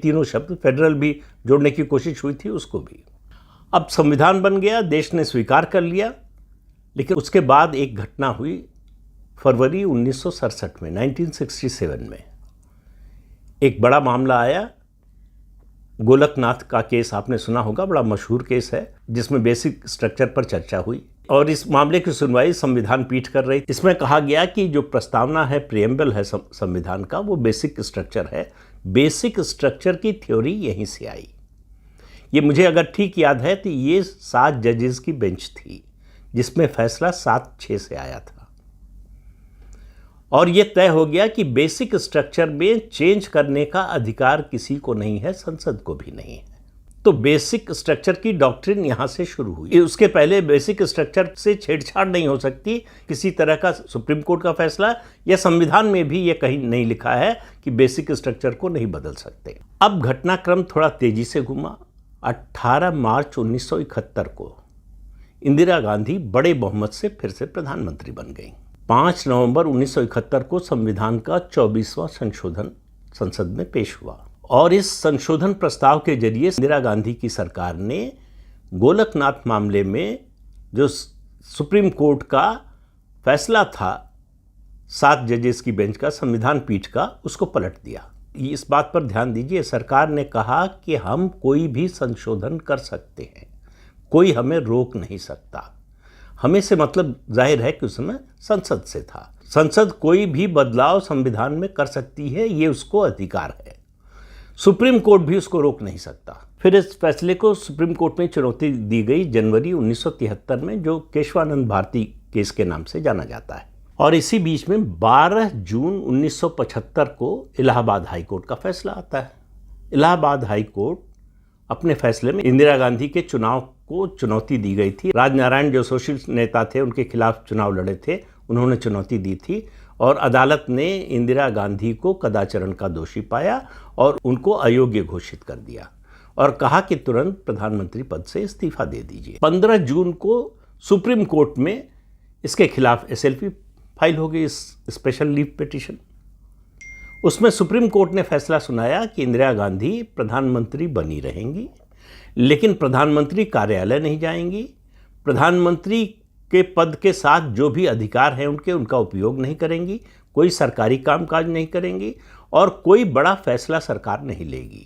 तीनों शब्द फेडरल भी जोड़ने की कोशिश हुई थी, उसको भी। अब संविधान बन गया, देश ने स्वीकार कर लिया, लेकिन उसके बाद एक घटना हुई फरवरी 1967 में, 1967 में एक बड़ा मामला आया। गोलकनाथ का केस आपने सुना होगा, बड़ा मशहूर केस है, जिसमें बेसिक स्ट्रक्चर पर चर्चा हुई और इस मामले की सुनवाई संविधान पीठ कर रही। इसमें कहा गया कि जो प्रस्तावना है, प्रियम्बल है संविधान का, वो बेसिक स्ट्रक्चर है। बेसिक स्ट्रक्चर की थ्योरी यहीं से आई। ये मुझे अगर ठीक याद है तो ये 7 जजेस की बेंच थी, जिसमें फैसला 7-6 से आया था और ये तय हो गया कि बेसिक स्ट्रक्चर में चेंज करने का अधिकार किसी को नहीं है, संसद को भी नहीं है। तो बेसिक स्ट्रक्चर की डॉक्ट्रिन यहां से शुरू हुई। उसके पहले बेसिक स्ट्रक्चर से छेड़छाड़ नहीं हो सकती, किसी तरह का सुप्रीम कोर्ट का फैसला या संविधान में भी ये कहीं नहीं लिखा है कि बेसिक स्ट्रक्चर को नहीं बदल सकते। अब घटनाक्रम थोड़ा तेजी से घूमा। 18 मार्च 1971 को इंदिरा गांधी बड़े बहुमत से फिर से प्रधानमंत्री बन गई। 5 नवंबर 1971 को संविधान का 24वां संशोधन संसद में पेश हुआ और इस संशोधन प्रस्ताव के जरिए इंदिरा गांधी की सरकार ने गोलकनाथ मामले में जो सुप्रीम कोर्ट का फैसला था 7 जजेस की बेंच का, संविधान पीठ का, उसको पलट दिया। इस बात पर ध्यान दीजिए, सरकार ने कहा कि हम कोई भी संशोधन कर सकते हैं, कोई हमें रोक नहीं सकता। हमें से मतलब जाहिर है कि उस समय संसद से था। संसद कोई भी बदलाव संविधान में कर सकती है, ये उसको अधिकार है। सुप्रीम कोर्ट भी उसको रोक नहीं सकता। फिर इस फैसले को सुप्रीम कोर्ट में चुनौती दी गई जनवरी 1973 में, जो केशवानंद भारती केस के नाम से जाना जाता है। और इसी बीच में 12 जून 1975 को इलाहाबाद हाई कोर्ट का फैसला आता है। इलाहाबाद हाई कोर्ट अपने फैसले में इंदिरा गांधी के चुनाव को चुनौती दी गई थी। राजनारायण जो सोशलिस्ट नेता थे, उनके खिलाफ चुनाव लड़े थे, उन्होंने चुनौती दी थी और अदालत ने इंदिरा गांधी को कदाचरण का दोषी पाया और उनको अयोग्य घोषित कर दिया और कहा कि तुरंत प्रधानमंत्री पद से इस्तीफा दे दीजिए। 15 जून को सुप्रीम कोर्ट में इसके खिलाफ SLP फाइल हो गई, स्पेशल लीव पिटीशन। उसमें सुप्रीम कोर्ट ने फैसला सुनाया कि इंदिरा गांधी प्रधानमंत्री बनी रहेंगी, लेकिन प्रधानमंत्री कार्यालय नहीं जाएंगी। प्रधानमंत्री के पद के साथ जो भी अधिकार हैं उनका उपयोग नहीं करेंगी, कोई सरकारी कामकाज नहीं करेंगी और कोई बड़ा फैसला सरकार नहीं लेगी।